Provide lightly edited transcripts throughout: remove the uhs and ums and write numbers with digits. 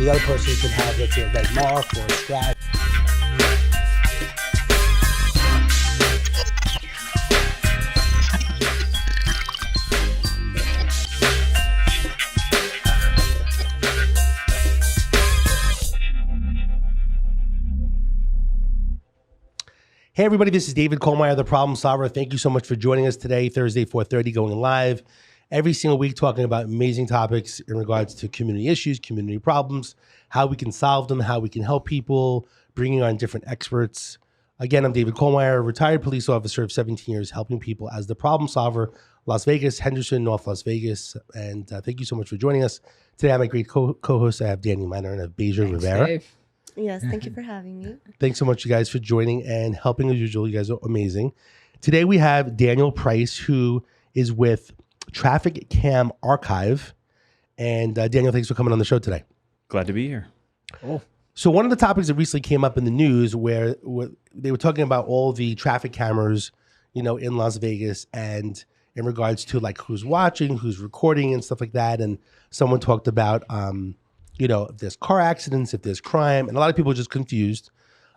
the other person could have, let's say, a red mark or a scratch. Hey everybody, this is David Kohlmeyer, the Problem Solver. Thank you so much for joining us today, Thursday, 4:30, going live every single week, talking about amazing topics in regards to community issues, community problems, how we can solve them, how we can help people, bringing on different experts. Again, I'm David Kohlmeyer, retired police officer of 17 years, helping people as the Problem Solver, Las Vegas, Henderson, North Las Vegas. And thank you so much for joining us. Today, I have my great co-host. I have Danny Miner and I have Beja Rivera. Dave. Yes, thank you for having me. Thanks so much, you guys, for joining and helping as usual. You guys are amazing. Today we have Daniel Price, who is with Traffic Cam Archive. And Daniel, thanks for coming on the show today. Glad to be here. Oh. So one of the topics that recently came up in the news where they were talking about all the traffic cameras, you know, in Las Vegas and in regards to like who's watching, who's recording and stuff like that. And someone talked about, you know, if there's car accidents, if there's crime, and a lot of people are just confused.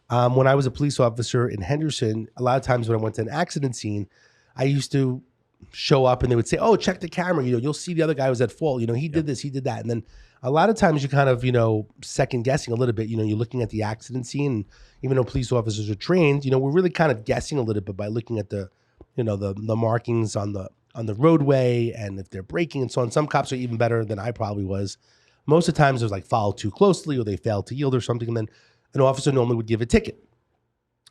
When I was a police officer in Henderson, a lot of times when I went to an accident scene, I used to show up and they would say, oh, check the camera. You know, you'll see the other guy was at fault. You know, he did this, he did that. And then a lot of times you kind of, you know, second guessing a little bit. You know, you're looking at the accident scene. And even though police officers are trained, you know, we're really kind of guessing a little bit by looking at the, you know, the markings on the roadway and if they're braking and so on. Some cops are even better than I probably was. Most of the times it was like followed too closely or they failed to yield or something. And then an officer normally would give a ticket.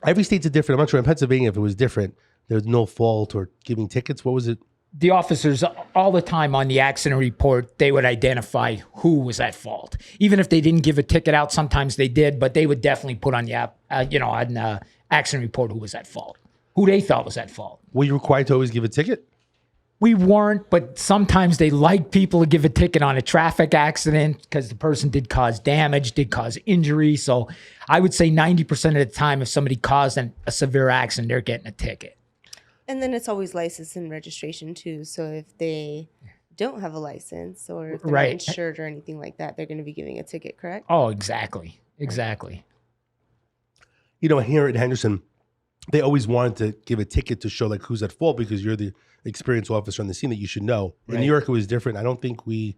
Every state's different. I'm not sure in Pennsylvania if it was different. There was no fault or giving tickets. What was it? The officers all the time on the accident report, they would identify who was at fault. Even if they didn't give a ticket out, sometimes they did, but they would definitely put on the accident report who was at fault, who they thought was at fault. Were you required to always give a ticket? We weren't, but sometimes they like people to give a ticket on a traffic accident because the person did cause damage, did cause injury. So I would say 90% of the time, if somebody caused a severe accident, they're getting a ticket. And then it's always license and registration too. So if they don't have a license or if they're not insured or anything like that, they're going to be giving a ticket, correct? Oh, exactly. Exactly. You know, here at Henderson, they always wanted to give a ticket to show like who's at fault because you're the experienced officer on the scene that you should know. In New York, it was different. I don't think we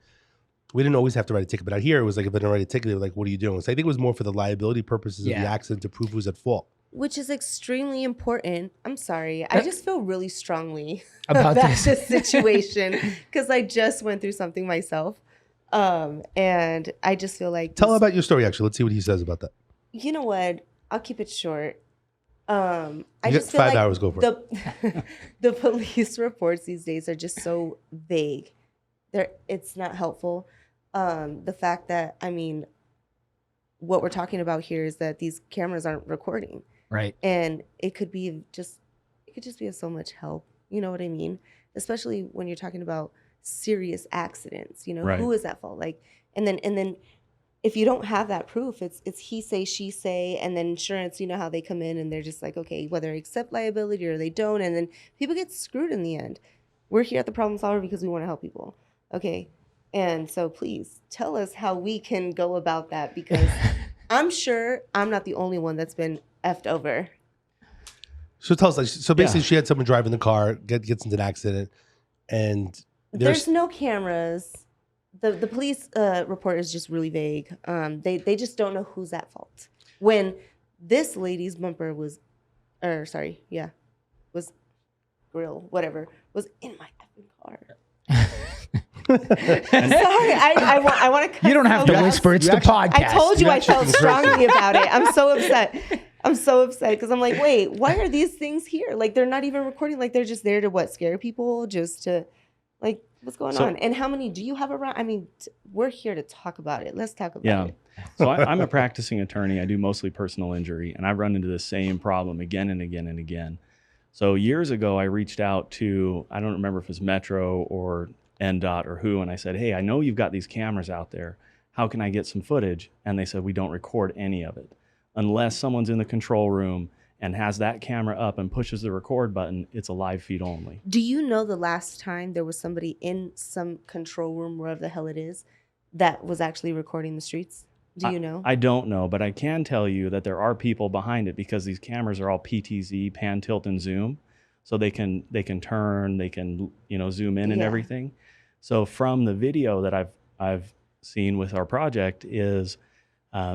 didn't always have to write a ticket, but out here it was like if I didn't write a ticket, they were like, what are you doing? So I think it was more for the liability purposes of the accident to prove who's at fault. Which is extremely important. I'm sorry. I just feel really strongly about this situation because I just went through something myself. And I just feel like... Tell about your story, actually. Let's see what he says about that. You know what? I'll keep it short. I you just got feel 5 hours, go for it. The police reports these days are just so vague. It's not helpful. The fact that, I mean, what we're talking about here is that these cameras aren't recording. Right. And it could just be of so much help. You know what I mean? Especially when you're talking about serious accidents, you know, who is at fault? Like, and then if you don't have that proof, it's he say, she say, and then insurance, you know how they come in and they're just like, okay, whether they accept liability or they don't. And then people get screwed in the end. We're here at the Problem Solver because we want to help people. Okay. And so please tell us how we can go about that because I'm sure I'm not the only one that's been effed over. So tell us, like, so basically she had someone driving the car, gets into an accident, and there's no cameras. The police report is just really vague. They just don't know who's at fault. When this lady's bumper was grill, whatever, was in my effing car. Sorry, I want to. You don't have to whisper. It's the podcast. I told you I felt strongly about it. I'm so upset. Because I'm like, wait, why are these things here? Like, they're not even recording. Like, they're just there to scare people, just to, like, what's going on? And how many do you have around? I mean, we're here to talk about it. Let's talk about it. So I'm a practicing attorney. I do mostly personal injury, and I've run into the same problem again and again and again. So years ago, I reached out to, I don't remember if it was Metro or NDOT or who, and I said, hey, I know you've got these cameras out there. How can I get some footage? And they said, we don't record any of it. Unless someone's in the control room and has that camera up and pushes the record button, it's a live feed only. Do you know the last time there was somebody in some control room, wherever the hell it is, that was actually recording the streets? Do you know? I don't know, but I can tell you that there are people behind it because these cameras are all PTZ, pan, tilt, and zoom. So they can turn, they can, zoom in and everything. So from the video that I've seen with our project is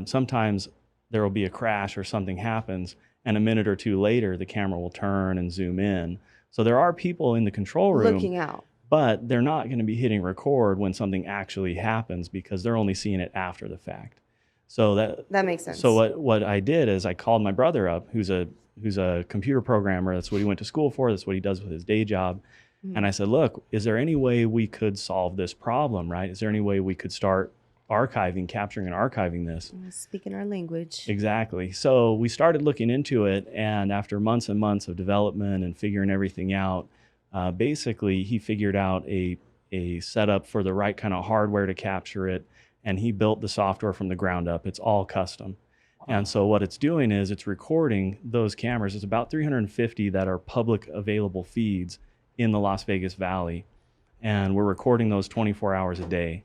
sometimes there will be a crash or something happens, and a minute or two later, the camera will turn and zoom in. So there are people in the control room looking out, but they're not going to be hitting record when something actually happens because they're only seeing it after the fact. So that makes sense. So what I did is I called my brother up, who's a computer programmer. That's what he went to school for. That's what he does with his day job. Mm-hmm. And I said, look, is there any way we could solve this problem, right? Is there any way we could start capturing and archiving this? Speaking our language. Exactly. So we started looking into it, and after months and months of development and figuring everything out, basically he figured out a setup for the right kind of hardware to capture it, and he built the software from the ground up. It's all custom. Wow. And so what it's doing is it's recording those cameras. It's about 350 that are public available feeds in the Las Vegas Valley, and we're recording those 24 hours a day,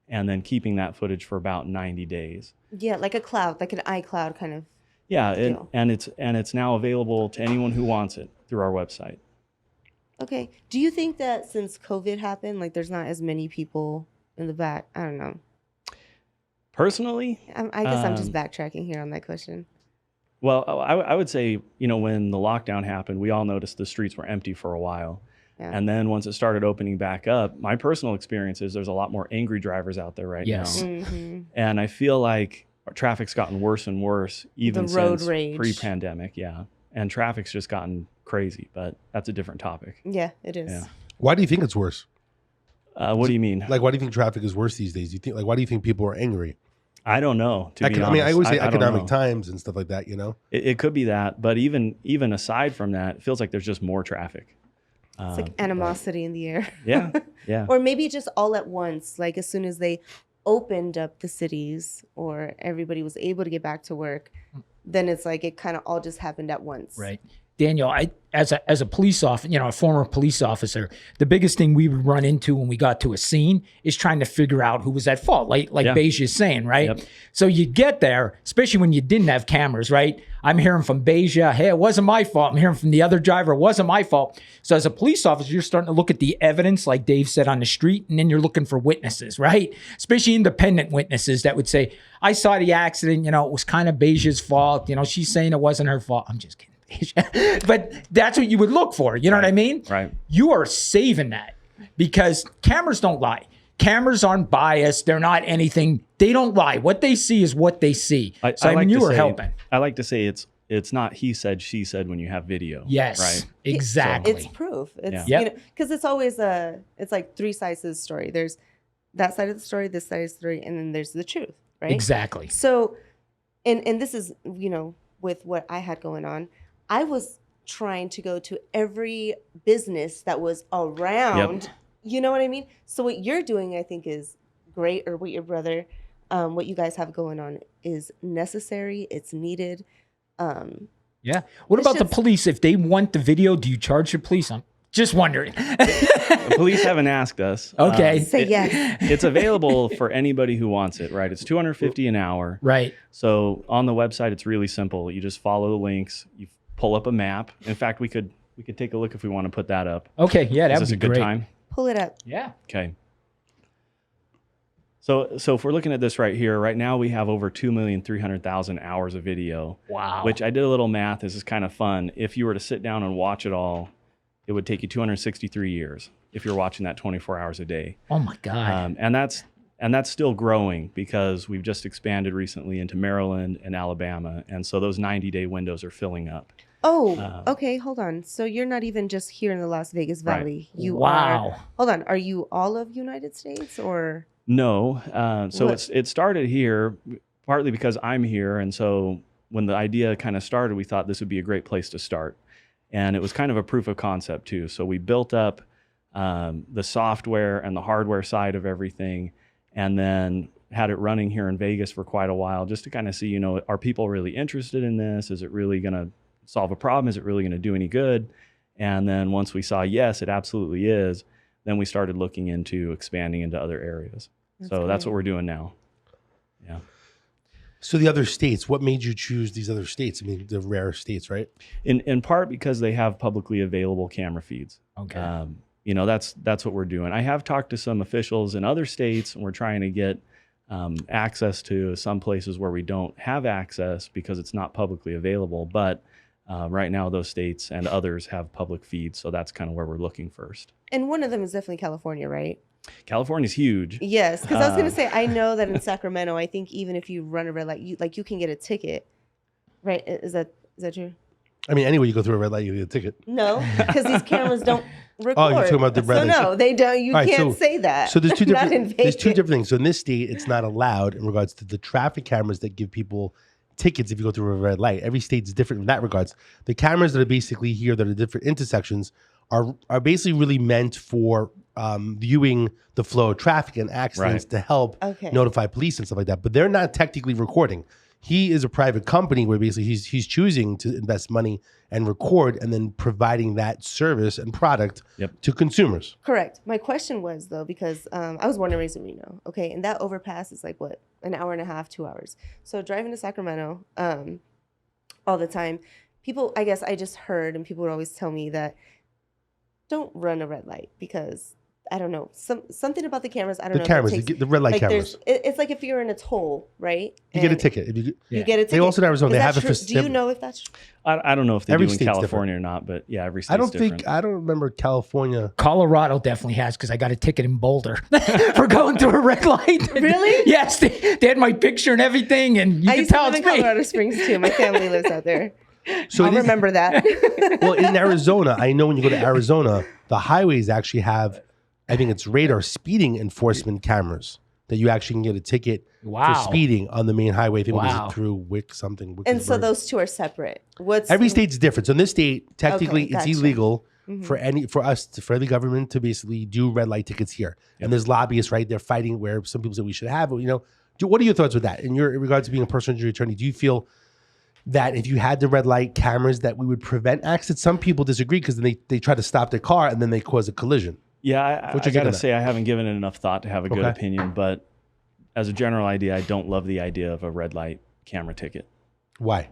and then keeping that footage for about 90 days. Yeah, like a cloud, like an iCloud kind of. Yeah, and it's now available to anyone who wants it through our website. Okay. Do you think that since COVID happened, like there's not as many people in the back? I don't know. Personally, I guess I'm just backtracking here on that question. Well, I would say, when the lockdown happened, we all noticed the streets were empty for a while. Yeah. And then once it started opening back up, my personal experience is there's a lot more angry drivers out there right now. Mm-hmm. And I feel like our traffic's gotten worse and worse, even since pre-pandemic. Yeah. And traffic's just gotten crazy, but that's a different topic. Yeah, it is. Yeah. Why do you think it's worse? What do you mean? Like, why do you think traffic is worse these days? Why do you think people are angry? I don't know. To be honest. I mean, I always say economic times and stuff like that, It could be that, but even aside from that, it feels like there's just more traffic. It's like animosity in the air. Yeah, yeah. Or maybe just all at once, like as soon as they opened up the cities or everybody was able to get back to work, then it's like it kind of all just happened at once. Right. Daniel, as a police officer, a former police officer, the biggest thing we would run into when we got to a scene is trying to figure out who was at fault, like Beige is saying, right? Yep. So you get there, especially when you didn't have cameras, right? I'm hearing from Beige, hey, it wasn't my fault. I'm hearing from the other driver, it wasn't my fault. So as a police officer, you're starting to look at the evidence, like Dave said, on the street, and then you're looking for witnesses, right? Especially independent witnesses that would say, I saw the accident, it was kind of Beige's fault. She's saying it wasn't her fault. I'm just kidding. But that's what you would look for. You know what I mean? Right. You are saving that because cameras don't lie. Cameras aren't biased. They're not anything. They don't lie. What they see is what they see. You were helping. I like to say it's not he said, she said when you have video. Yes. Right. Exactly. It's proof. It's because it's always it's like three sides of the story. There's that side of the story, this side of the story, and then there's the truth. Right. Exactly. So, and this is with what I had going on. I was trying to go to every business that was around. Yep. You know what I mean? So what you're doing, I think, is great, or what your brother, what you guys have going on is necessary. It's needed. Yeah. What about the police? If they want the video, do you charge the police? I'm just wondering. The police haven't asked us. Okay. Say yes. It's available for anybody who wants it, right? It's $250 an hour. Right. So on the website, it's really simple. You just follow the links. You pull up a map. In fact, we could take a look if we want to put that up. Okay, yeah, that would be Is this a good great. time? Pull it up. Yeah. Okay. So if we're looking at this right here, right now we have over 2,300,000 hours of video. Wow. Which I did a little math. This is kind of fun. If you were to sit down and watch it all, it would take you 263 years if you're watching that 24 hours a day. Oh my God. And that's still growing because we've just expanded recently into Maryland and Alabama. And so those 90-day windows are filling up. Oh, okay. Hold on. So you're not even just here in the Las Vegas Valley. Right. You wow. are. Hold on. Are you all of United States or? No. So it started here partly because I'm here. And so when the idea kind of started, we thought this would be a great place to start. And it was kind of a proof of concept too. So we built up the software and the hardware side of everything, and then had it running here in Vegas for quite a while just to kind of see, are people really interested in this? Is it really going to solve a problem? Is it really going to do any good? And then once we saw, yes, it absolutely is, then we started looking into expanding into other areas. That's what we're doing now. Yeah. So the other states, what made you choose these other states? I mean, the rare states, right? In part because they have publicly available camera feeds. Okay. That's what we're doing. I have talked to some officials in other states, and we're trying to get access to some places where we don't have access because it's not publicly available. But right now, those states and others have public feeds, so that's kind of where we're looking first. And one of them is definitely California, right? California's huge. Yes, because I was going to say, I know that in Sacramento, I think even if you run a red light, you can get a ticket, right? Is that true? I mean, anyway, you go through a red light, you get a ticket. No, because these cameras don't record. Oh, you're talking about the red light. So no, they don't. You All right, can't say that. So there's two Not in different. There's two Vegas. different things. So in this state, it's not allowed in regards to the traffic cameras that give people tickets if you go through a red light. Every state is different in that regards. The cameras that are basically here that are different intersections are basically really meant for viewing the flow of traffic and accidents to help notify police and stuff like that. But they're not technically recording. He is a private company where basically he's choosing to invest money and record and then providing that service and product to consumers. Correct. My question was though, because I was born and raised in Reno. Okay, and that overpass is like what, an hour and a half, 2 hours. So driving to Sacramento all the time, people, I guess I just heard, and people would always tell me that don't run a red light because I don't know, something about the cameras. I don't know. The cameras, the red light like cameras. It's like if you're in a toll, right? You get a ticket. If you get a ticket. They also in Arizona. They have Do you know if that's true? I don't know if they Every do in state's California different. or not, but yeah, every state's different. I don't remember California. Colorado definitely has because I got a ticket in Boulder for going through a red light. Really? Yes, they had my picture and everything, and you I can used to tell live it's in me. Colorado Springs too. My family lives out there. So I'll remember that. Well, in Arizona, I know when you go to Arizona, the highways actually have, I think it's radar speeding enforcement cameras that you actually can get a ticket for speeding on the main highway. I think it was through Wick something. And so those two are separate. Every state's different. So in this state, technically, gotcha. it's illegal for the government to basically do red light tickets here. And there's lobbyists, right? They're fighting where some people say we should have it. What are your thoughts with that? In regards to being a personal injury attorney, do you feel that if you had the red light cameras that we would prevent accidents? Some people disagree because then they try to stop their car and then they cause a collision. Yeah, I got to say I haven't given it enough thought to have a good opinion, but as a general idea, I don't love the idea of a red light camera ticket. Why?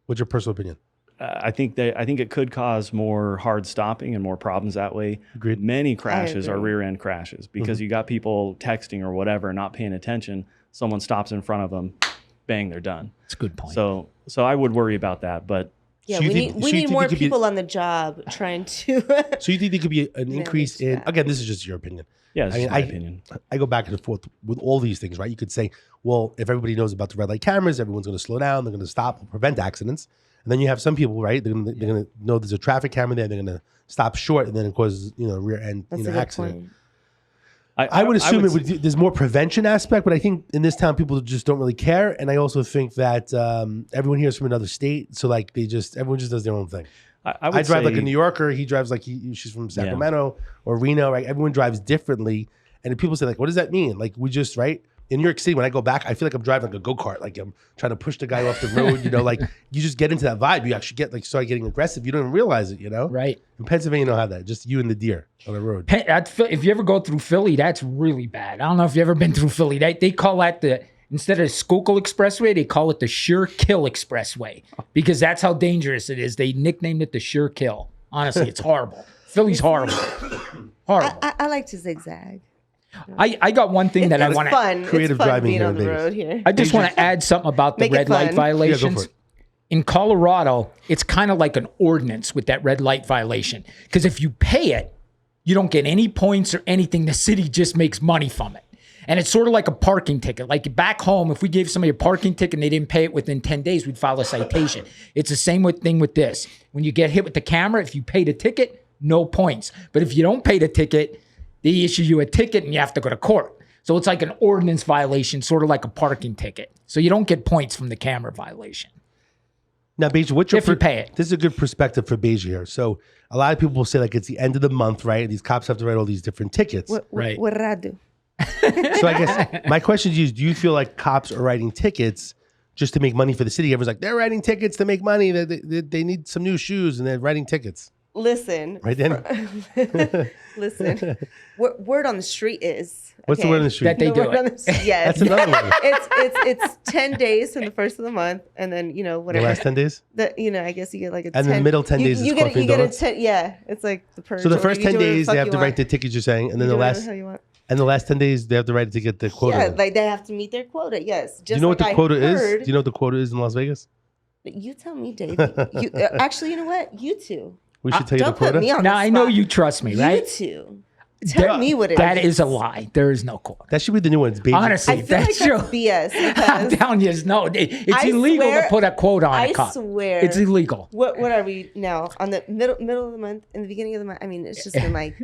What's your personal opinion? I think it could cause more hard stopping and more problems that way. Agreed. Many crashes are rear end crashes because you got people texting or whatever, not paying attention. Someone stops in front of them, bang, they're done. That's a good point. So I would worry about that, but yeah, we need more people on the job trying to. So you think there could be an increase in? Again, this is just your opinion. Yeah, it's my opinion. I go back and forth with all these things, right? You could say, well, if everybody knows about the red light cameras, everyone's going to slow down. They're going to stop or prevent accidents. And then you have some people, right? They're going to know there's a traffic camera there. They're going to stop short, and then it causes rear end accident. Point. I would assume there's more prevention aspect, but I think in this town people just don't really care. And I also think that everyone here is from another state, so like everyone just does their own thing. I drive like a New Yorker. He drives like she's from Sacramento or Reno. Right? Everyone drives differently, and people say like, "What does that mean?" Like we just in New York City. When I go back, I feel like I'm driving like a go-kart. Like I'm trying to push the guy off the road. Like you just get into that vibe. You actually start getting aggressive. You don't even realize it. Right. In Pennsylvania, you don't have that. Just you and the deer on the road. If you ever go through Philly, that's really bad. I don't know if you've ever been through Philly. They call that instead of Schuylkill Expressway, they call it the Sure Kill Expressway because that's how dangerous it is. They nicknamed it the Sure Kill. Honestly, it's horrible. Philly's horrible. Horrible. I like to zigzag. I got one thing that I want to. Creative it's fun driving being here on in the Vegas. road here. I just want to add something about the Make it red light fun. violations. Yeah, go for it. In Colorado, it's kind of like an ordinance with that red light violation. Because if you pay it, you don't get any points or anything. The city just makes money from it. And it's sort of like a parking ticket. Like back home, if we gave somebody a parking ticket and they didn't pay it within 10 days, we'd file a citation. It's the same thing with this. When you get hit with the camera, if you pay the ticket, no points. But if you don't pay the ticket, they issue you a ticket and you have to go to court. So it's like an ordinance violation, sort of like a parking ticket. So you don't get points from the camera violation. Now, Beja, what's your if you pay it? This is a good perspective for Beja here. So a lot of people will say like it's the end of the month, right? These cops have to write all these different tickets. Right. What did I do? So I guess my question to you is, do you feel like cops are writing tickets just to make money for the city? Everyone's like, they're writing tickets to make money. They need some new shoes and they're writing tickets. Listen. Right, Danny? Listen. Word on the street is. What's the word on the street? That they do it. Yes. That's another one. It's 10 days from the first of the month, and then whatever. The last 10 days? I guess you get like a 10. And the middle 10 days is coffee and donuts? It's like the purge. So the first 10 days, they have to write write the tickets you're saying, and then the last... you want. And the last 10 days, they have to write it to get the quota. Yeah, like they have to meet their quota. Yes. Just Do you know what like the quota is? heard. Do you know what the quota is in Las Vegas? You tell me, Dave. Actually, you know what? You two. We should tell you the Don't put quota. me on Now the I know spot. you trust me, right? You two. Tell me what it is. That is a lie. There is no quota. That should be the new one. It's baby. Honestly, I feel like that's that's true. BS. I'm Because telling you, it's I illegal swear- to put a quota on I a cop. swear. It's illegal. What are we now? On the middle of the month, in the beginning of the month? I mean, it's just been like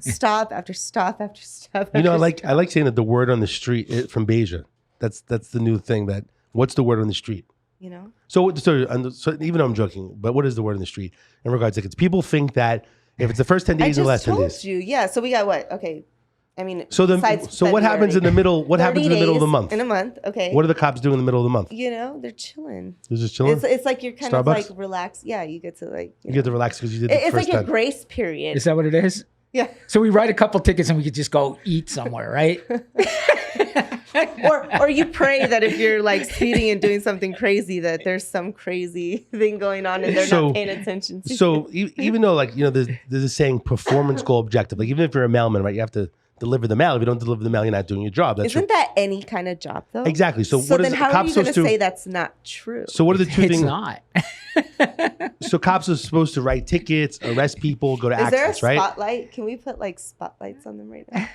stop after stop after stop. You know, after I like saying that the word on the street from Beja. That's the new thing. That what's the word on the street? you know. So even though I'm joking, but what is the word on the street in regards to tickets? People think that if it's the first 10 days or the last 10 days. You. Yeah. So we got what? Okay. I mean, So what happens in the middle? What happens in the middle of the month? In a month, okay. What are the cops doing in the middle of the month? You know, they're chilling. They're just chilling. It's like you're kind of Starbucks? like relaxed. Yeah, you get to like. You get to relax because you did the It's first like a time. grace period. Is that what it is? Yeah. So we write a couple tickets and we could just go eat somewhere, right? or you pray that if you're like speeding and doing something crazy, that there's some crazy thing going on and they're not paying attention to. So even though there's a saying performance goal objective, like even if you're a mailman, right, you have to deliver the mail. If you don't deliver the mail, you're not doing your job. Isn't that any kind of job though? Exactly. So what then is how are cops you going to supposed to say that's not true? So what are the two It's things? not. So cops are supposed to write tickets, arrest people, go to Is there a accidents, right? spotlight? Can we put like spotlights on them right now?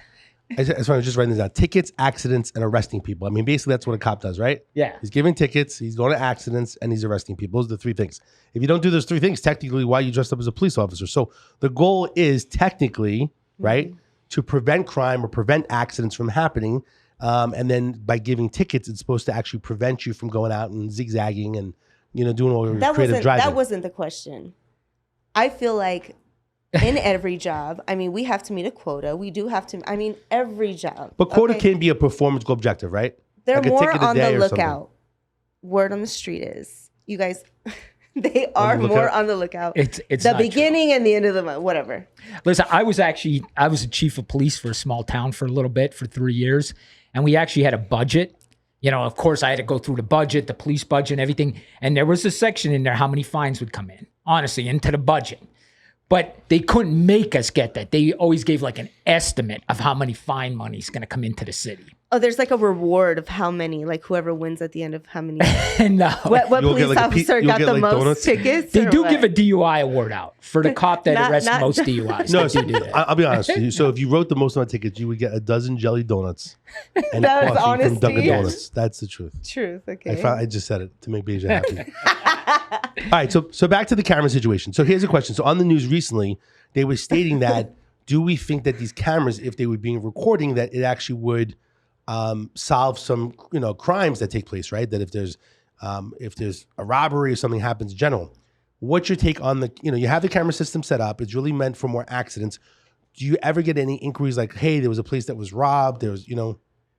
I was just writing this down. Tickets, accidents, and arresting people. I mean, basically that's what a cop does, right? Yeah. He's giving tickets, he's going to accidents, and he's arresting people. Those are the three things. If you don't do those three things, technically, why are you dressed up as a police officer? So the goal is technically, right, to prevent crime or prevent accidents from happening. And then by giving tickets, it's supposed to actually prevent you from going out and zigzagging and, doing all your creative driving. That wasn't the question. I feel like in every job, I mean, we have to meet a quota. We do have to, I mean, every job. But quota can be a performance goal objective, right? They're Like a more ticket a on day the or something. lookout. Word on the street is, you guys, they On are the more lookout? on the lookout. It's the not true. beginning and the end of the month, whatever. Listen, I was a chief of police for a small town for a little bit, for 3 years. And we actually had a budget. Of course, I had to go through the budget, the police budget and everything. And there was a section in there, how many fines would come in, honestly, into the budget. But they couldn't make us get that. They always gave like an estimate of how many fine money is going to come into the city. Oh, there's like a reward of how many, like whoever wins at the end of how many. And What You'll police get like officer you'll got get the like most donuts? tickets? they or do what? give a DUI award out for the cop that arrests not- most DUIs. No, They do do that. I'll be honest with you. So if you wrote the most amount of tickets, you would get a dozen jelly donuts and That a was coffee from Dunkin' honesty? Donuts. That's the truth. Truth, okay. I just said it to make Beja happy. All right, so back to the camera situation. So here's a question. So on the news recently, they were stating that, do we think that these cameras, if they were being recording, that it actually would solve some crimes that take place, right? That if there's a robbery or something happens in general. What's your take on you have the camera system set up, it's really meant for more accidents. Do you ever get any inquiries like, hey, there was a place that was robbed, there was,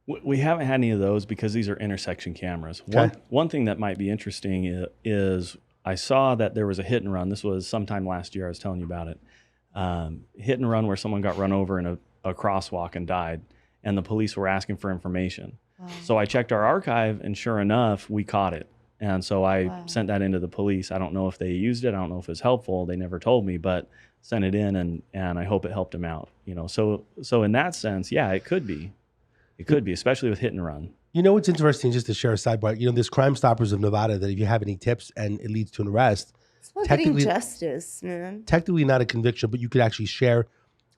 We haven't had any of those because these are intersection cameras. Okay. One thing that might be interesting is I saw that there was a hit and run. This was sometime last year. I was telling you about it. Hit and run where someone got run over in a crosswalk and died, and the police were asking for information. Wow. So I checked our archive, and sure enough, we caught it. And so I sent that into the police. I don't know if they used it. I don't know if it was helpful. They never told me, but sent it in, and I hope it helped them out. So in that sense, yeah, it could be. It could be, especially with hit and run. What's interesting, just to share a sidebar, there's Crime Stoppers of Nevada that if you have any tips and it leads to an arrest, It's about getting justice, man. technically not a conviction, but you could actually share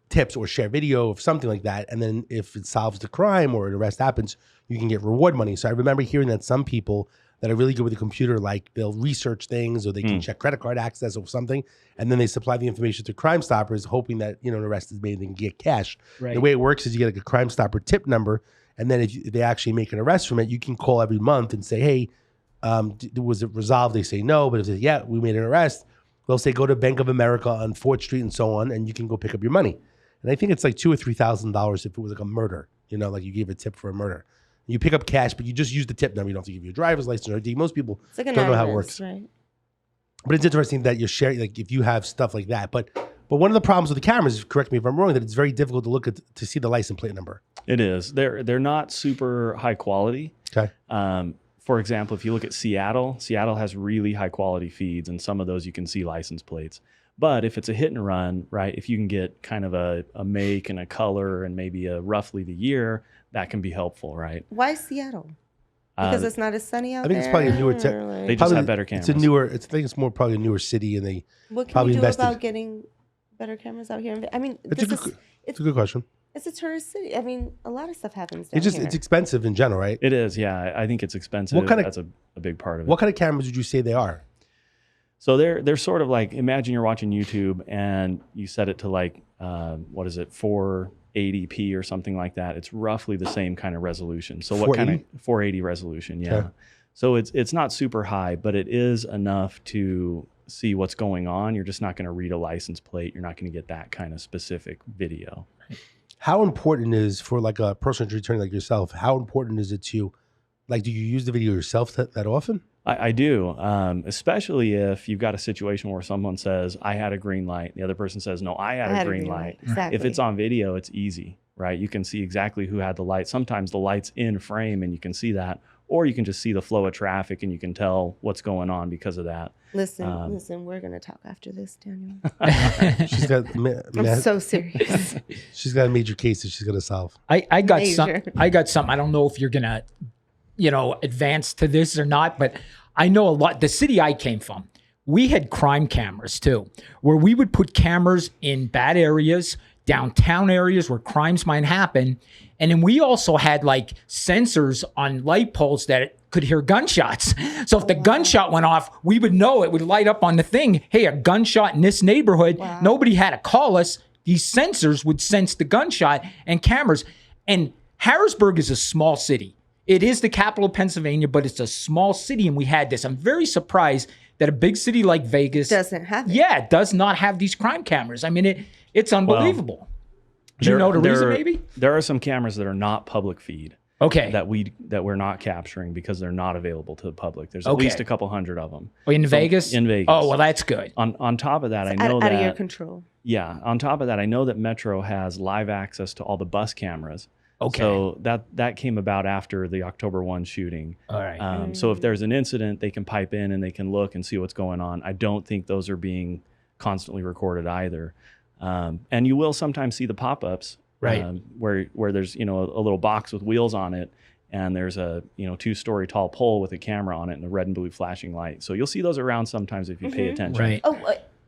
tips or share video of something like that. And then if it solves the crime or an arrest happens, you can get reward money. So I remember hearing that some people that are really good with the computer, like they'll research things or they can check credit card access or something. And then they supply the information to Crime Stoppers, hoping that, an arrest is made and they can get cash. Right. The way it works is you get like a Crime Stopper tip number. And then if they actually make an arrest from it, you can call every month and say, hey, was it resolved? They say no. But if they say, yeah, we made an arrest, they'll say, go to Bank of America on 4th Street and so on, and you can go pick up your money. And I think it's like $2,000 or $3,000 if it was like a murder, like you gave a tip for a murder. You pick up cash, but you just use the tip number. You don't have to give your driver's license or ID. Most people It's like don't know how it works. right? But it's interesting that you're sharing, like if you have stuff like that. But one of the problems with the cameras, correct me if I'm wrong, that it's very difficult to look at to see the license plate number. It is. They're not super high quality. Okay. For example, if you look at Seattle has really high quality feeds, and some of those you can see license plates. But if it's a hit and run, right, if you can get kind of a make and a color and maybe roughly the year, that can be helpful, right? Why Seattle? Because it's not as sunny out there. I think it's probably a newer they just have better cameras. I think it's more probably a newer city, and they what can probably we do invested. about getting better cameras out here? I mean, It's a good question. It's a tourist city. I mean, a lot of stuff happens down here. It's expensive in general, right? It is, yeah. I think it's expensive. That's a big part of it. What kind of cameras would you say they are? So they're sort of like, imagine you're watching YouTube and you set it to like, 480p or something like that. It's roughly the same kind of resolution. So what kind of 480 resolution? Yeah. Okay. So it's not super high, but it is enough to see what's going on. You're just not going to read a license plate. You're not going to get that kind of specific video. How important is for like a personal injury attorney like yourself? How important is it to, like, do you use the video yourself that often? I do, especially if you've got a situation where someone says, I had a green light. The other person says, no, I had a green light. Exactly. If it's on video, it's easy, right? You can see exactly who had the light. Sometimes the light's in frame and you can see that, or you can just see the flow of traffic and you can tell what's going on because of that. Listen, we're going to talk after this, Daniel. She's got, I'm so serious. She's got a major case that she's going to solve. I got something. I don't know if you're going to, advance to this or not, but I know a lot. The city I came from, we had crime cameras too, where we would put cameras in bad areas, downtown areas where crimes might happen. And then we also had like sensors on light poles that could hear gunshots. So if the gunshot went off, we would know, it would light up on the thing. Hey, a gunshot in this neighborhood. Wow. Nobody had to call us. These sensors would sense the gunshot and cameras. And Harrisburg is a small city. It is the capital of Pennsylvania, but it's a small city, and we had this. I'm very surprised that a big city like Vegas doesn't have it. Yeah, does not have these crime cameras. I mean, it's unbelievable. Well, do you know the reason? Maybe there are some cameras that are not public feed. Okay, that we're not capturing because they're not available to the public. There's at least a couple hundred of them. In Vegas? In Vegas. Oh, well, that's good. On top of that, it's I know that out of your control. Yeah. On top of that, I know that Metro has live access to all the bus cameras. Okay. So that came about after the October 1 shooting. All right. So if there's an incident, they can pipe in and they can look and see what's going on. I don't think those are being constantly recorded either. And you will sometimes see the pop-ups, right? Where there's a little box with wheels on it, and there's a 2-story tall pole with a camera on it and a red and blue flashing light. So you'll see those around sometimes if you pay attention. Right. Oh,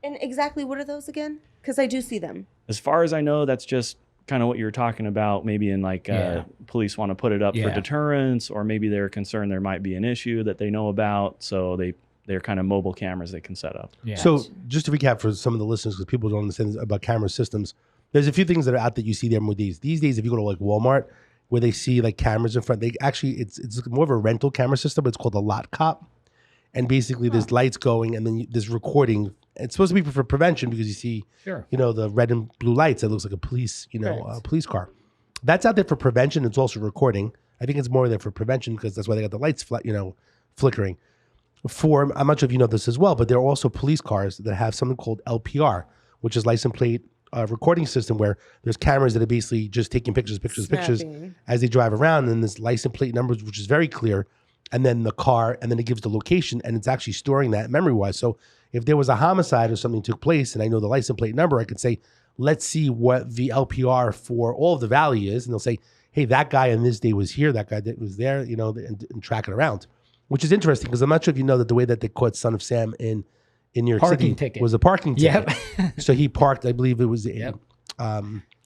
and exactly what are those again? Because I do see them. As far as I know, that's just kind of what you're talking about. Maybe in like police want to put it up for deterrence, or maybe they're concerned there might be an issue that they know about. So they're kind of mobile cameras they can set up. Yeah. So just to recap for some of the listeners, because people don't understand about camera systems, there's a few things that are out that you see there more these days. If you go to like Walmart, where they see like cameras in front, they actually, it's more of a rental camera system, but it's called a lot cop. And basically there's lights going, and then there's recording. It's supposed to be for prevention because you see, the red and blue lights. It looks like a police, police car. That's out there for prevention. It's also recording. I think it's more there for prevention because that's why they got the lights, flickering. I'm not sure if you know this as well, but there are also police cars that have something called LPR, which is license plate recording system, where there's cameras that are basically just taking pictures as they drive around, and there's license plate numbers, which is very clear, and then the car, and then it gives the location, and it's actually storing that memory-wise. So if there was a homicide or something took place, and I know the license plate number, I could say, let's see what the LPR for all of the valley is, and they'll say, hey, that guy on this day was here, that guy that was there, and track it around, which is interesting because I'm not sure if you know that the way that they caught Son of Sam in New York City was a parking ticket. Yep. So he parked, I believe it was a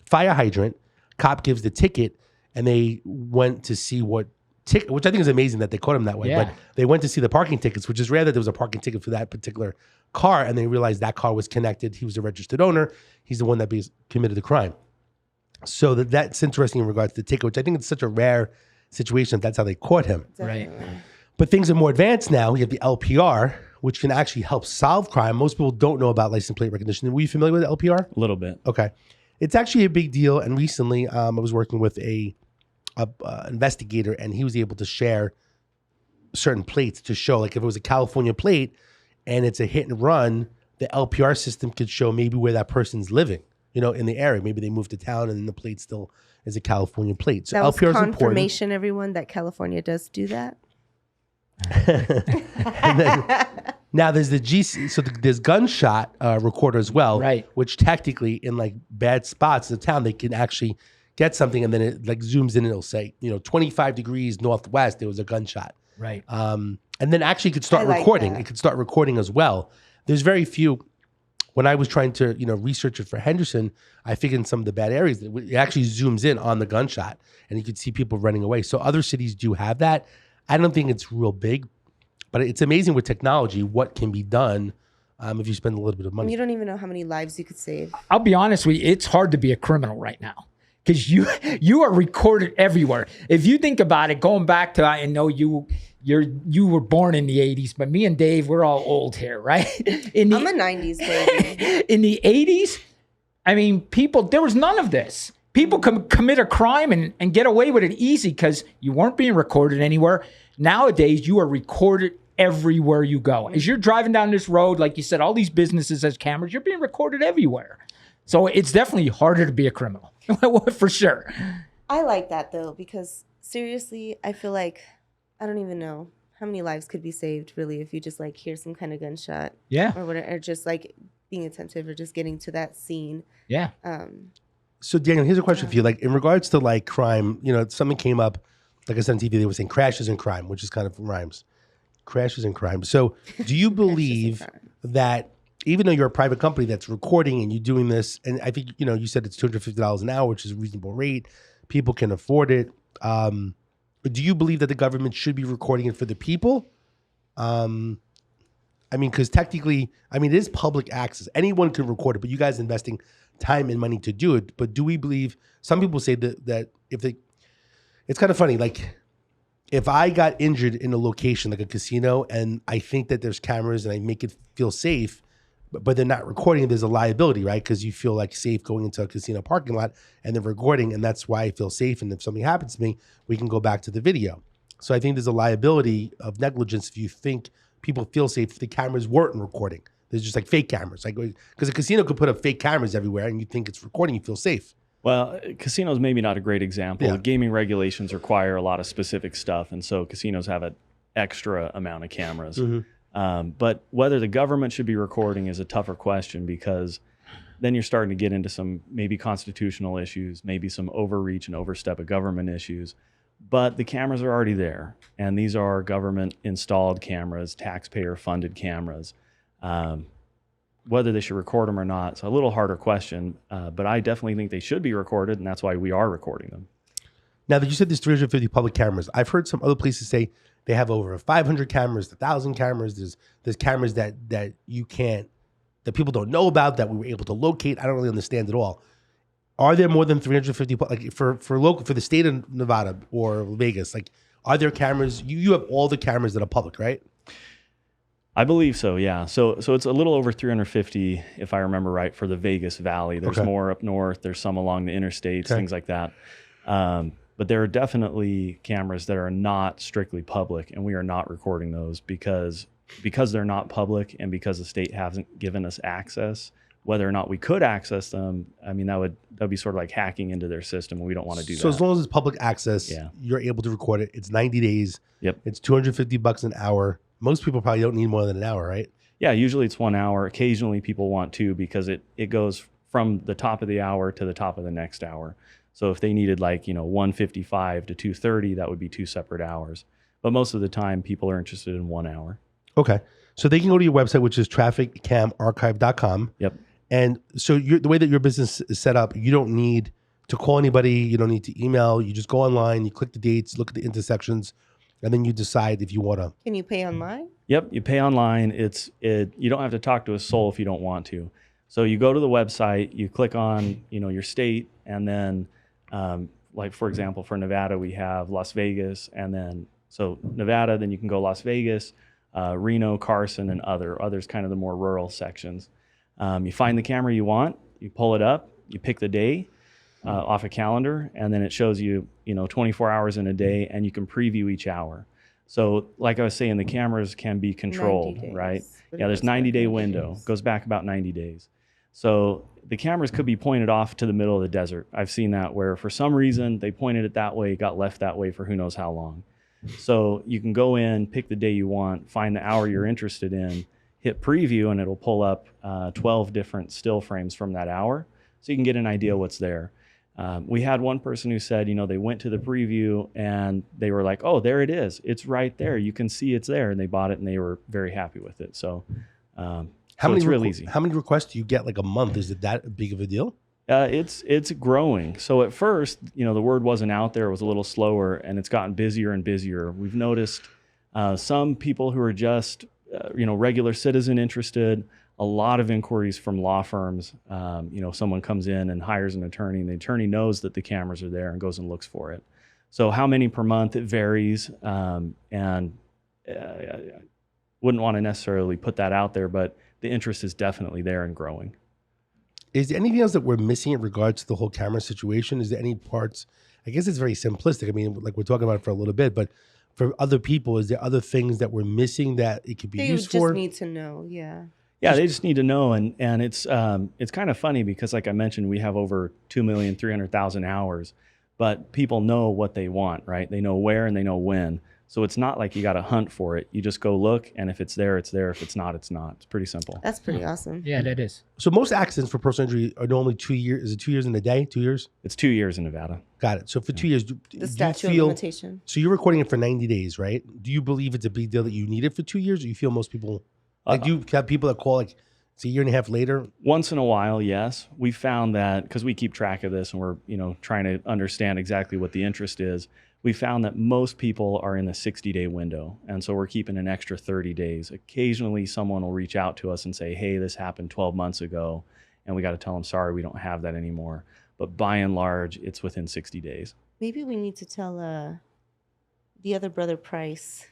fire hydrant. Cop gives the ticket, and they went to see what ticket, which I think is amazing that they caught him that way. Yeah. But they went to see the parking tickets, which is rare that there was a parking ticket for that particular car, and they realized that car was connected. He was a registered owner. He's the one that committed the crime. So that's interesting in regards to the ticket, which I think it's such a rare situation. That's how they caught him. Right. But things are more advanced now. We have the LPR, which can actually help solve crime. Most people don't know about license plate recognition. Were you familiar with LPR? A little bit. Okay. It's actually a big deal. And recently I was working with a investigator, and he was able to share certain plates to show, like if it was a California plate and it's a hit and run, the LPR system could show maybe where that person's living, in the area. Maybe they moved to town and the plate still is a California plate. So that was LPR is confirmation, everyone, that California does do that. And then, now there's the GC, so there's gunshot recorder as well, Right. which technically in like bad spots in the town, they can actually get something and then it like zooms in and it'll say, 25 degrees northwest, there was a gunshot. Right. And then actually it could start I like recording. that. It could start recording as well. There's very few. When I was trying to, research it for Henderson, I figured in some of the bad areas, it actually zooms in on the gunshot and you could see people running away. So other cities do have that. I don't think it's real big, but it's amazing with technology what can be done if you spend a little bit of money. You don't even know how many lives you could save. I'll be honest with you, it's hard to be a criminal right now because you are recorded everywhere. If you think about it, going back to, I know you were born in the 80s, but me and Dave, we're all old here, right? I'm a 90s baby. In the 80s, I mean, there was none of this. People commit a crime and get away with it easy because you weren't being recorded anywhere. Nowadays, you are recorded everywhere you go. As you're driving down this road, like you said, all these businesses has cameras, you're being recorded everywhere. So it's definitely harder to be a criminal, for sure. I like that though, because seriously, I feel like I don't even know how many lives could be saved really if you just like hear some kind of gunshot. Yeah. Or whatever, or just like being attentive or just getting to that scene. Yeah. So Daniel, here's a question for you. Like in regards to like crime, something came up, like I said on TV, they were saying crashes and crime, which is kind of rhymes. Crashes and crime. So do you believe that even though you're a private company that's recording and you're doing this, and I think, you said it's $250 an hour, which is a reasonable rate. People can afford it. Do you believe that the government should be recording it for the people? Because technically, it is public access. Anyone can record it, but you guys investing time and money to do it. But do we believe, some people say that it's kind of funny, like if I got injured in a location like a casino and I think that there's cameras and I make it feel safe, but they're not recording, there's a liability, right? Because you feel like safe going into a casino parking lot and they're recording, and that's why I feel safe. And if something happens to me, we can go back to the video. So I think there's a liability of negligence if you think people feel safe if the cameras weren't recording. There's just like fake cameras, like because a casino could put up fake cameras everywhere and you think it's recording, you feel safe. Well, casinos maybe not a great example. Yeah. Gaming regulations require a lot of specific stuff, and so casinos have an extra amount of cameras. Mm-hmm. But whether the government should be recording is a tougher question, because then you're starting to get into some maybe constitutional issues, maybe some overreach and overstep of government issues. But the cameras are already there, and these are government installed cameras, taxpayer funded cameras. Whether they should record them or not, it's a little harder question, but I definitely think they should be recorded, and that's why we are recording them. Now that you said there's 350 public cameras, I've heard some other places say they have over 500 cameras, 1,000 cameras. There's cameras that you can't, that people don't know about, that we were able to locate. I don't really understand at all. Are there more than 350, like for the state of Nevada or Vegas? Like, are there cameras? You have all the cameras that are public, right? I believe so, yeah. So it's a little over 350, if I remember right, for the Vegas Valley. There's more up north. There's some along the interstates, things like that. But there are definitely cameras that are not strictly public, and we are not recording those because they're not public and because the state hasn't given us access. Whether or not we could access them, that'd be sort of like hacking into their system, and we don't want to do that. So as long as it's public access, you're able to record it. It's 90 days. Yep. It's $250 an hour. Most people probably don't need more than an hour, right? Yeah, usually it's 1 hour. Occasionally people want 2 because it goes from the top of the hour to the top of the next hour. So if they needed 1:55 to 2:30, that would be 2 separate hours. But most of the time people are interested in 1 hour. Okay. So they can go to your website, which is trafficcamarchive.com. Yep. And so the way that your business is set up, you don't need to call anybody. You don't need to email. You just go online, you click the dates, look at the intersections, and then you decide if you want to. Can you pay online? Yep, you pay online. You don't have to talk to a soul if you don't want to. So you go to the website, you click on your state, and then for example, for Nevada we have Las Vegas, and then so Nevada, then you can go Las Vegas, Reno, Carson, and others kind of the more rural sections. You find the camera you want, you pull it up, you pick the day off a calendar, and then it shows you 24 hours in a day, and you can preview each hour. So like I was saying, the cameras can be controlled, 90 days. right? But Yeah, it there's goes back 90-day 90 window, days. goes back about 90 days. So the cameras could be pointed off to the middle of the desert. I've seen that where for some reason they pointed it that way, got left that way for who knows how long. So you can go in, pick the day you want, find the hour you're interested in, hit preview, and it'll pull up 12 different still frames from that hour. So you can get an idea what's there. We had one person who said, they went to the preview and they were like, oh, there it is. It's right there. You can see it's there. And they bought it and they were very happy with it. So, it's real easy. How many requests do you get like a month? Is it that big of a deal? It's growing. So at first, the word wasn't out there. It was a little slower, and it's gotten busier and busier. We've noticed some people who are just, regular citizen interested, a lot of inquiries from law firms. Someone comes in and hires an attorney, and the attorney knows that the cameras are there and goes and looks for it. So how many per month? It varies. I wouldn't want to necessarily put that out there, but the interest is definitely there and growing. Is there anything else that we're missing in regards to the whole camera situation? Is there any parts? I guess it's very simplistic. I mean, like we're talking about it for a little bit, but for other people, is there other things that we're missing that it could be used for? They just need to know, yeah. Yeah, they just need to know, and it's kind of funny because, like I mentioned, we have over 2,300,000 hours, but people know what they want, right? They know where and they know when. So it's not like you got to hunt for it. You just go look, and if it's there, it's there. If it's not, it's not. It's pretty simple. That's pretty awesome. Yeah, that is. So most accidents for personal injury are normally 2 years. Is it 2 years in a day? 2 years? It's 2 years in Nevada. Got it. So for 2 years, The statute of limitation. So you're recording it for 90 days, right? Do you believe it's a big deal that you need it for 2 years, or you feel most people, do you have people that call like it's a year and a half later? Once in a while, yes. We found that because we keep track of this and we're trying to understand exactly what the interest is. We found that most people are in the 60-day window. And so we're keeping an extra 30 days. Occasionally, someone will reach out to us and say, hey, this happened 12 months ago. And we got to tell them, sorry, we don't have that anymore. But by and large, it's within 60 days. Maybe we need to tell the other brother Price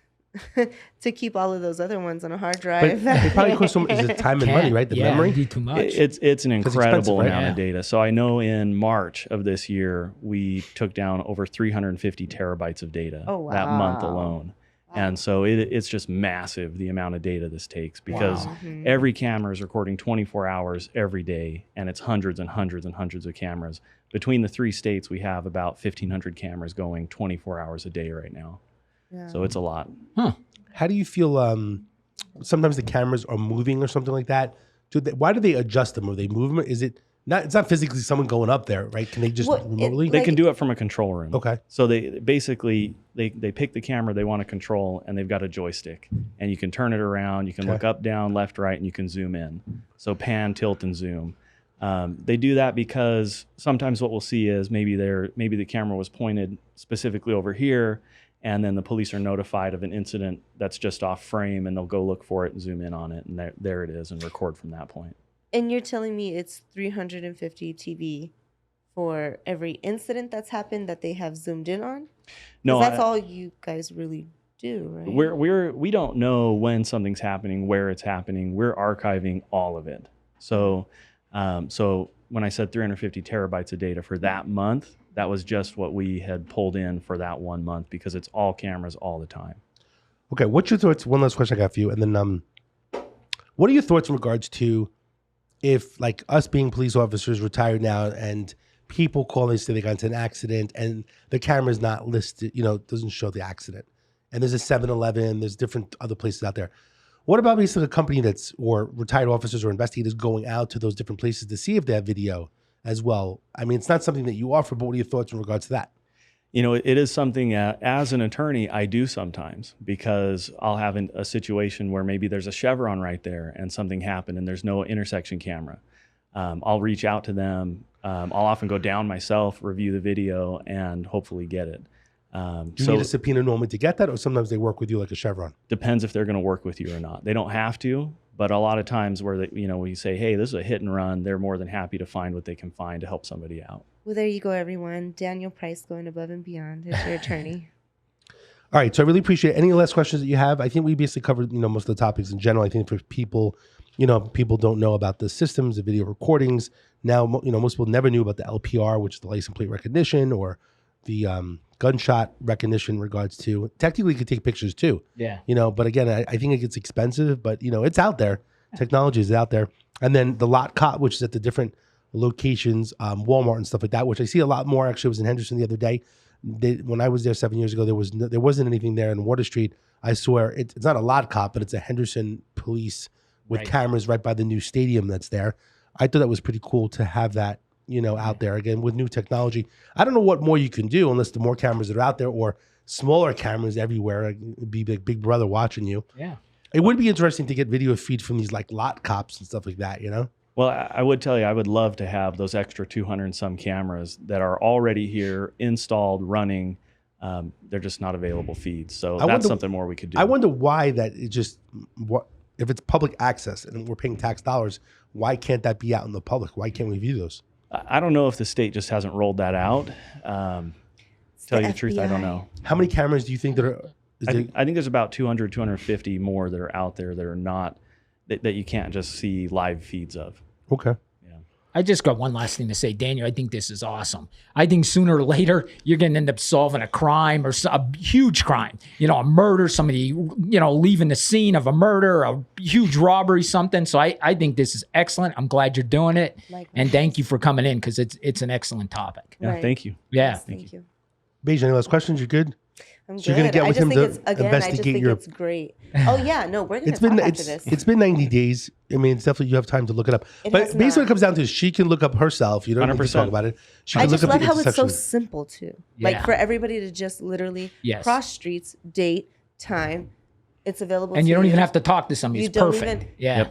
to keep all of those other ones on a hard drive. But it probably costs is it time and money, right? The memory? It'd be too much. It's an incredible right? amount of data. So I know in March of this year, we took down over 350 terabytes of data that month alone. And so it's just massive, the amount of data this takes, because every camera is recording 24 hours every day, and it's hundreds and hundreds and hundreds of cameras. Between the 3 states, we have about 1,500 cameras going 24 hours a day right now. Yeah. So it's a lot. Huh. How do you feel sometimes the cameras are moving or something like that? Why do they adjust them? Or they move them? Is it not? It's not physically someone going up there, right? Can they just remotely? They can do it from a control room. Okay. So they basically they pick the camera they want to control, and they've got a joystick, and you can turn it around. You can look up, down, left, right, and you can zoom in. So pan, tilt, and zoom. They do that because sometimes what we'll see is maybe the camera was pointed specifically over here, and then the police are notified of an incident that's just off frame, and they'll go look for it and zoom in on it, and there it is, and record from that point. And you're telling me it's 350 TV for every incident that's happened that they have zoomed in on? No, that's all you guys really do, right? We don't know when something's happening, where it's happening. We're archiving all of it. So when I said 350 terabytes of data for that month, that was just what we had pulled in for that 1 month, because it's all cameras all the time. Okay, what's your thoughts? One last question I got for you, and then what are your thoughts in regards to if, like, us being police officers retired now, and people call and say they got into an accident and the camera's not listed, doesn't show the accident, and there's a 7-Eleven, there's different other places out there. What about basically a company or retired officers or investigators going out to those different places to see if they have video as well? I mean, it's not something that you offer, but what are your thoughts in regards to that? It is something as an attorney I do sometimes, because I'll have a situation where maybe there's a chevron right there and something happened and there's no intersection camera. I'll reach out to them. I'll often go down myself, review the video, and hopefully get it. Do you need a subpoena normally to get that, or sometimes they work with you like a chevron? Depends if they're going to work with you or not. They don't have to, but a lot of times where we say, hey, this is a hit and run, they're more than happy to find what they can find to help somebody out. Well, there you go, everyone. Daniel Price going above and beyond as your attorney. All right, so I really appreciate it. Any last questions that you have? I think we basically covered most of the topics in general. I think for people, people don't know about the systems, the video recordings. Now, most people never knew about the LPR, which is the license plate recognition, or gunshot recognition in regards to technically you could take pictures too. Yeah. But again, I think it gets expensive, but it's out there. Technology is out there. And then the lot cop, which is at the different locations, Walmart and stuff like that, which I see a lot more. Actually, I was in Henderson the other day. When I was there 7 years ago, there wasn't anything there in Water Street. I swear it's not a lot cop, but it's a Henderson police with cameras right by the new stadium that's there. I thought that was pretty cool to have that, out there again with new technology. I don't know what more you can do unless the more cameras that are out there or smaller cameras everywhere. It'd be like Big Brother watching you. Yeah. It would be interesting to get video feed from these like lot cops and stuff like that, Well, I would tell you, I would love to have those extra 200 and some cameras that are already here, installed, running. They're just not available feeds. So that's something more we could do. I wonder why that it just, if it's public access and we're paying tax dollars, why can't that be out in the public? Why can't we view those? I don't know if the state just hasn't rolled that out. Tell you the truth, I don't know. How many cameras do you think that are? I think there's about 200, 250 more that are out there that are not, that you can't just see live feeds of. Okay. I just got one last thing to say, Daniel. I think this is awesome. I think sooner or later you're going to end up solving a crime or a huge crime. A murder, somebody leaving the scene of a murder, a huge robbery, something. So I think this is excellent. I'm glad you're doing it, and thank you for coming in because it's an excellent topic. Yeah, thank you. Yeah, yes, thank you. Beige, any last questions? You good? I'm So you're gonna get with him to investigate it's great. Oh yeah, no, we're gonna talk after this. It's been 90 days. I mean, it's definitely you have time to look it up. But basically, what it comes down to is she can look up herself. You don't need to talk about it. She can I just look up love the how it's so intersection. simple too. Yeah. Like for everybody to just literally cross streets, date, time. It's available. and to you don't even have to talk to somebody. You It's don't perfect. even- Yeah,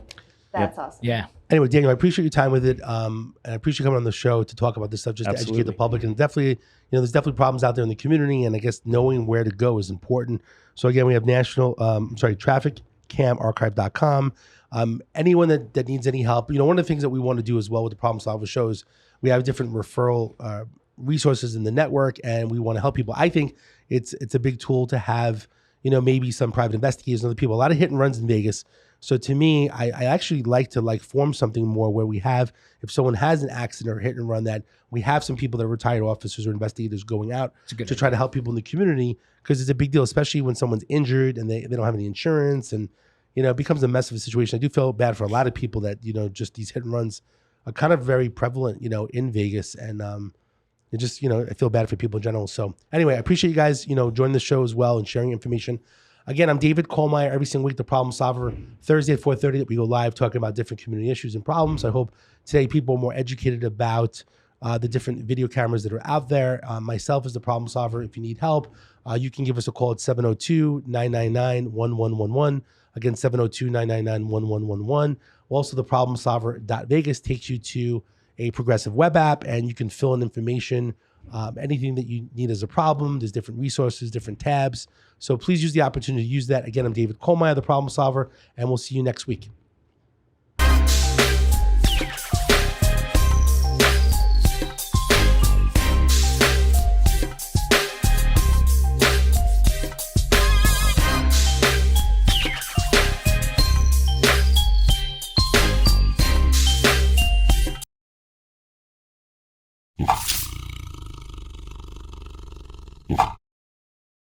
That's awesome. yeah. Anyway, Daniel, I appreciate your time with it. And I appreciate you coming on the show to talk about this stuff, just to educate the Absolutely. public. And definitely, there's definitely problems out there in the community. And I guess knowing where to go is important. So again, we have trafficcamarchive.com. Anyone that needs any help, one of the things that we want to do as well with the Problem Solver show is we have different referral resources in the network, and we want to help people. I think it's a big tool to have, maybe some private investigators and other people. A lot of hit and runs in Vegas. So to me, I actually like to form something more where we have, if someone has an accident or hit and run, that we have some people that are retired officers or investigators going out to try to help people in the community, because it's a big deal, especially when someone's injured and they don't have any insurance, and it becomes a mess of a situation. I do feel bad for a lot of people that just these hit and runs are kind of very prevalent in Vegas, and it just I feel bad for people in general. So anyway, I appreciate you guys joining the show as well and sharing information. Again, I'm David Kohlmeyer. Every single week, the Problem Solver, Thursday at 4:30, that we go live talking about different community issues and problems. I hope today people are more educated about the different video cameras that are out there. Myself as the Problem Solver, if you need help, you can give us a call at 702-999-1111. Again, 702-999-1111. Also, the problemsolver.vegas takes you to a progressive web app, and you can fill in information, anything that you need as a problem. There's different resources, different tabs. So please use the opportunity to use that. Again, I'm David Kohlmeyer, the Problem Solver, and we'll see you next week.